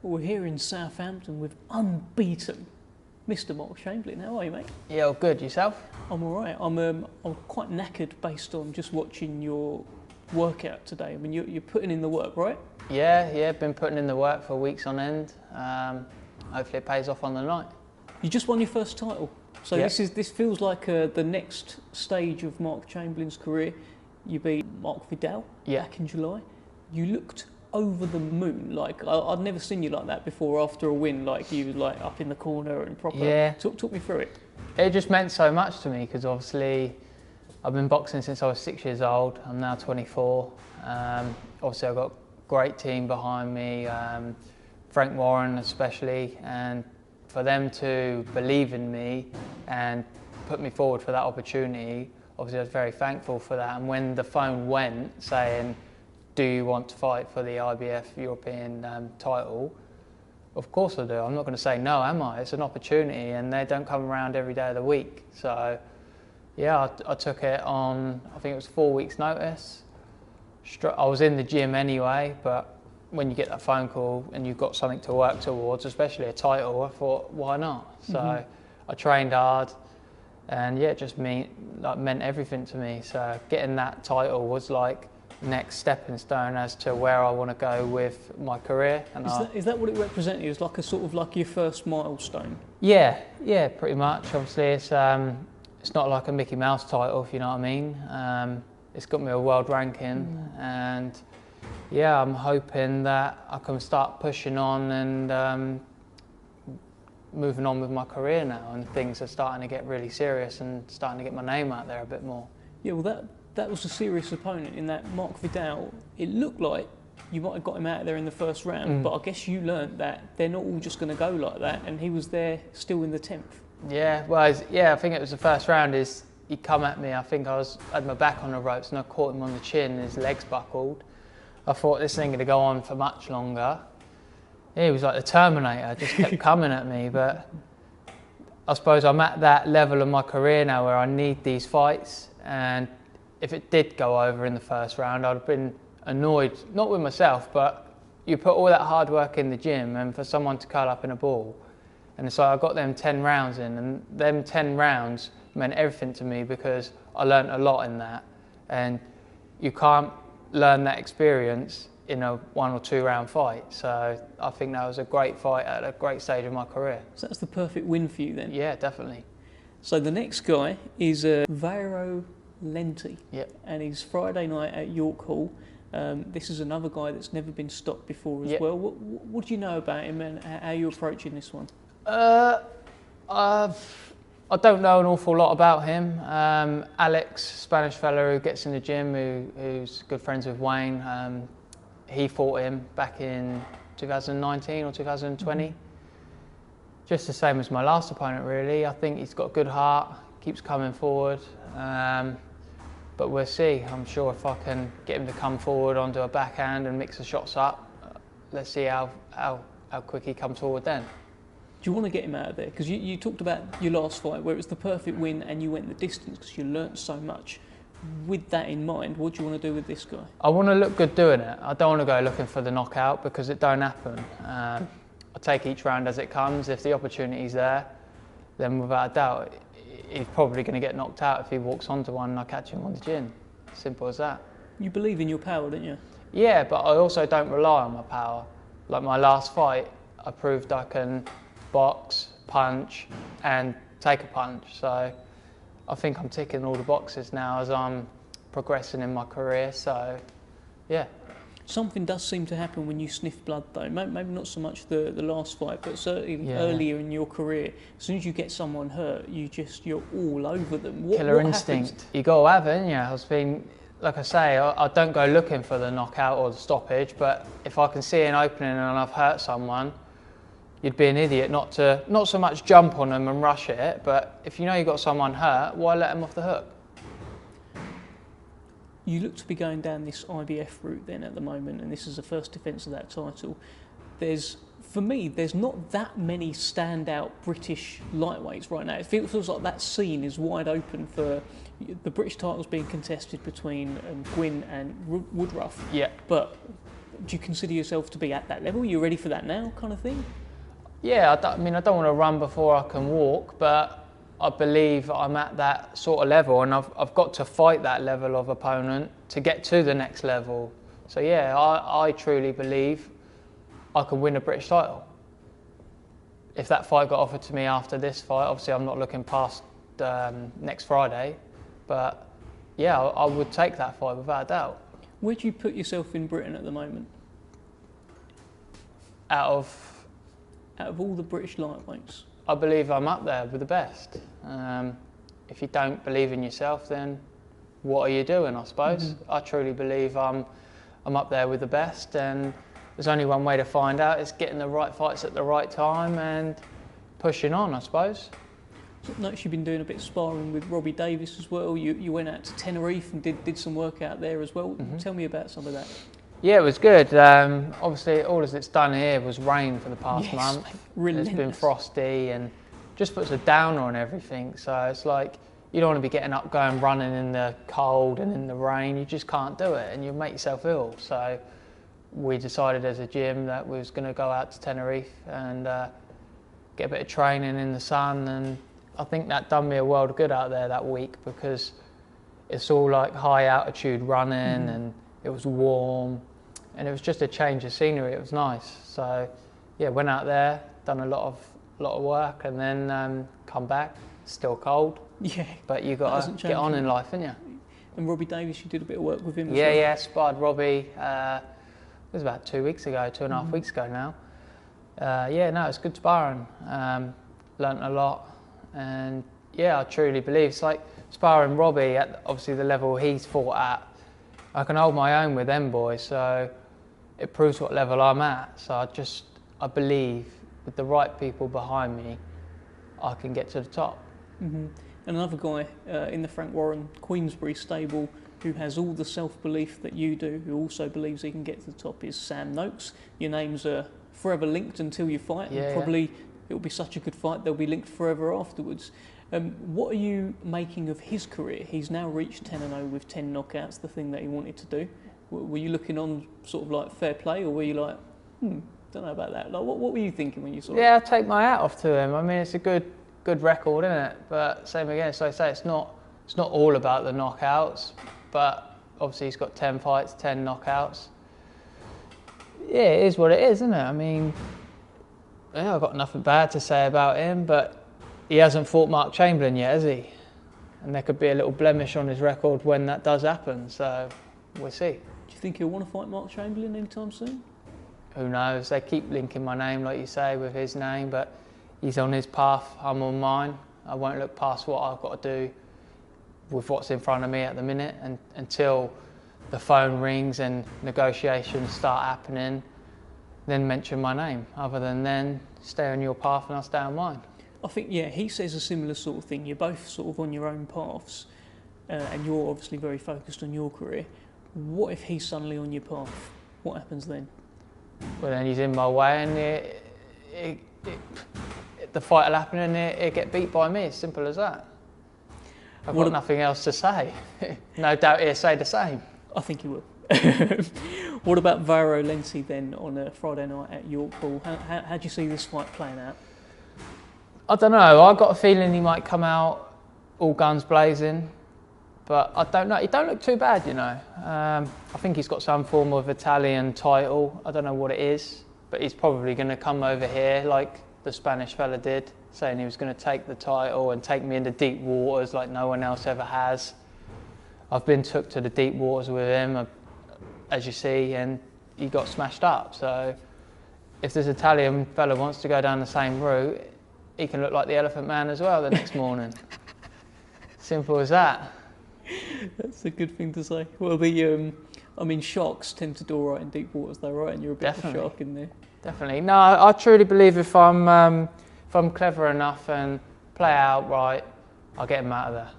We're here in Southampton with Unbeaten, Mr. Marc Chamberlain. How are you, mate? Yeah, all good. Yourself? I'm all right. I'm quite knackered based on just watching your workout today. I mean, you're putting in the work, right? Yeah, been putting in the work for weeks on end. Hopefully it pays off on the night. You just won your first title. So Yep. this feels like the next stage of Marc Chamberlain's career. You beat Marc Vidal back in July. You looked over the moon. Like I'd never seen you like that before. After a win, like you were like up in the corner and proper. Yeah. Talk me through it. It just meant so much to me because obviously I've been boxing since I was 6 years old. I'm now 24. Obviously I've got a great team behind me, Frank Warren especially, and for them to believe in me and put me forward for that opportunity, obviously I was very thankful for that. And when the phone went saying, do you want to fight for the IBF European title? Of course I do. I'm not going to say no, am I? It's an opportunity and they don't come around every day of the week. So yeah, I took it on, I think it was 4 weeks notice. I was in the gym anyway, but when you get that phone call and you've got something to work towards, especially a title, I thought, why not? So I trained hard and yeah, it just meant everything to me. So getting that title was like next stepping stone as to where I want to go with my career. And is that what it represented? It was like a sort of like your first milestone? Yeah, pretty much. Obviously it's not like a Mickey Mouse title, if you know what I mean. It's got me a world ranking and yeah, I'm hoping that I can start pushing on and moving on with my career now, and things are starting to get really serious and starting to get my name out there a bit more. Yeah, well that was a serious opponent in that Marc Vidal. It looked like you might have got him out of there in the first round, but I guess you learnt that they're not all just going to go like that, and he was there still in the 10th. Yeah, well, I think it was the first round. He come at me, I think I had my back on the ropes and I caught him on the chin and his legs buckled. I thought this ain't going to go on for much longer. Yeah, he was like the Terminator, just kept coming at me. But I suppose I'm at that level of my career now where I need these fights. And if it did go over in the first round, I'd have been annoyed, not with myself, but you put all that hard work in the gym and for someone to curl up in a ball. And so I got them 10 rounds in, and them 10 rounds meant everything to me because I learnt a lot in that. And you can't learn that experience in a 1 or 2 round fight. So I think that was a great fight at a great stage of my career. So that's the perfect win for you then? Yeah, definitely. So the next guy is Vairo Lenti. Yep. And he's Friday night at York Hall. This is another guy that's never been stopped before as well. What do you know about him and how you're approaching this one? I don't know an awful lot about him. Alex, Spanish fella who gets in the gym, who's good friends with Wayne, he fought him back in 2019 or 2020. Just the same as my last opponent, really. I think he's got a good heart, keeps coming forward. But we'll see. I'm sure if I can get him to come forward onto a backhand and mix the shots up, let's see how quick he comes forward then. Do you want to get him out of there? Because you talked about your last fight where it was the perfect win and you went the distance because you learnt so much. With that in mind, what do you want to do with this guy? I want to look good doing it. I don't want to go looking for the knockout because it don't happen. I take each round as it comes. If the opportunity's there, then without a doubt, he's probably going to get knocked out if he walks onto one and I catch him on the chin. Simple as that. You believe in your power, don't you? Yeah, but I also don't rely on my power. Like my last fight, I proved I can box, punch and take a punch. So I think I'm ticking all the boxes now as I'm progressing in my career. So yeah. Something does seem to happen when you sniff blood though. Maybe not so much the last fight, but certainly earlier in your career. As soon as you get someone hurt, you're all over them. Killer instinct. Happens? You got to have it, yeah. Like I say, I don't go looking for the knockout or the stoppage, but if I can see an opening and I've hurt someone, you'd be an idiot not so much jump on them and rush it, but if you know you've got someone hurt, why let them off the hook? You look to be going down this IBF route then at the moment, and this is the first defence of that title. For me, there's not that many standout British lightweights right now. It feels like that scene is wide open for the British titles being contested between Gwynn and Woodruff. Yeah. But do you consider yourself to be at that level? You're ready for that now, kind of thing? Yeah, I mean, I don't want to run before I can walk, but I believe I'm at that sort of level, and I've got to fight that level of opponent to get to the next level. So yeah, I truly believe I can win a British title. If that fight got offered to me after this fight, obviously I'm not looking past next Friday, but yeah, I would take that fight without a doubt. Where do you put yourself in Britain at the moment? Out of all the British lightweights? I believe I'm up there with the best. If you don't believe in yourself, then what are you doing, I suppose? I truly believe I'm up there with the best, and there's only one way to find out. It's getting the right fights at the right time and pushing on, I suppose. So I noticed you've been doing a bit of sparring with Robbie Davis as well. You went out to Tenerife and did some work out there as well. Tell me about some of that. Yeah, it was good. Obviously, all as it's done here was rain for the past month. Relentless. It's been frosty and just puts a downer on everything. So it's like, you don't want to be getting up, going running in the cold and in the rain. You just can't do it, and you make yourself ill. So we decided as a gym that we was going to go out to Tenerife and get a bit of training in the sun. And I think that done me a world of good out there that week, because it's all like high altitude running and it was warm. And it was just a change of scenery. It was nice. So yeah, went out there, done a lot of work, and then come back. Still cold. Yeah. But you got to get on in life, haven't you? And Robbie Davis, you did a bit of work with him as well? Yeah, sparred Robbie. It was about 2 weeks ago, 2.5 weeks ago now. Yeah, no, it's good sparring. Learnt a lot, and yeah, I truly believe it's like sparring Robbie at obviously the level he's fought at. I can hold my own with them boys, so it proves what level I'm at. So I believe with the right people behind me, I can get to the top. And another guy in the Frank Warren Queensberry stable who has all the self-belief that you do, who also believes he can get to the top, is Sam Noakes. Your names are forever linked until you fight, and probably it'll be such a good fight they'll be linked forever afterwards. What are you making of his career? He's now reached 10-0 with 10 knockouts, the thing that he wanted to do. Were you looking on sort of like fair play, or were you like, don't know about that? Like, what were you thinking when you saw it? Yeah, I take my hat off to him. I mean, it's a good record, isn't it? But same again, so I say it's not all about the knockouts, but obviously he's got 10 fights, 10 knockouts. Yeah, it is what it is, isn't it? I mean, yeah, I've got nothing bad to say about him, but he hasn't fought Marc Chamberlain yet, has he? And there could be a little blemish on his record when that does happen, so we'll see. Do you think he'll want to fight Marc Chamberlain anytime soon? Who knows? They keep linking my name, like you say, with his name, but he's on his path, I'm on mine. I won't look past what I've got to do with what's in front of me at the minute, and until the phone rings and negotiations start happening, then mention my name. Other than then, stay on your path and I'll stay on mine. I think, yeah, he says a similar sort of thing. You're both sort of on your own paths, and you're obviously very focused on your career. What if he's suddenly on your path? What happens then? Well, then he's in my way, and the fight will happen and he'll get beat by me. As simple as that. I've got nothing else to say. No doubt he'll say the same. I think he will. What about Vairo Lenti then on a Friday night at York Hall? How do you see this fight playing out? I don't know. I've got a feeling he might come out all guns blazing, but I don't know. He don't look too bad, you know. I think he's got some form of Italian title. I don't know what it is, but he's probably going to come over here like the Spanish fella did, saying he was going to take the title and take me into deep waters like no one else ever has. I've been took to the deep waters with him, as you see, and he got smashed up. So if this Italian fella wants to go down the same route, he can look like the Elephant Man as well the next morning. Simple as that. That's a good thing to say. Well, I mean, sharks tend to do all right in deep waters though, right? And you're a bit of a shark in there. Definitely. No, I truly believe if I'm clever enough and play out right, I'll get him out of there.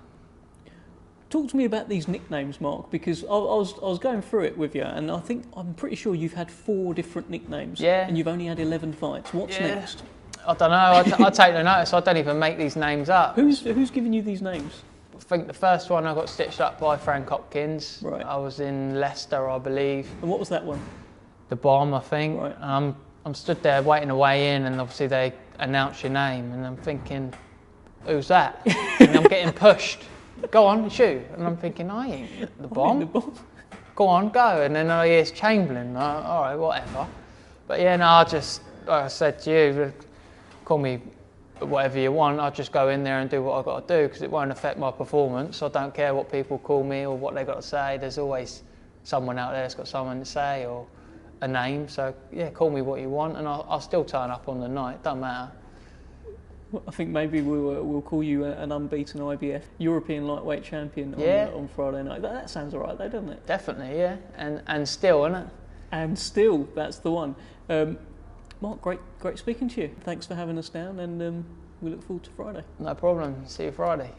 Talk to me about these nicknames, Marc, because I was going through it with you, and I'm pretty sure you've had 4 different nicknames. Yeah. And you've only had 11 fights. What's next? I don't know. I take no notice. I don't even make these names up. Who's giving you these names? I think the first one I got stitched up by Frank Hopkins. Right. I was in Leicester, I believe. And what was that one? the bomb, I think. Right. I'm stood there waiting to weigh in, and obviously they announce your name, and I'm thinking, who's that? And I'm getting pushed. Go on, shoot. And I'm thinking, I ain't the bomb. Go on, go. And then I hear it's Chamberlain. All right, whatever. But yeah, no, I just, like I said to you, call me whatever you want. I'll just go in there and do what I've got to do, because it won't affect my performance. I don't care what people call me or what they got to say. There's always someone out there that's got something to say or a name. So yeah, call me what you want, and I'll still turn up on the night. Don't matter. Well, I think maybe we'll call you an unbeaten IBF European lightweight champion on Friday night. That sounds alright though, doesn't it? Definitely, yeah. And still, isn't it? And still, that's the one. Marc, great speaking to you. Thanks for having us down, and we look forward to Friday. No problem. See you Friday.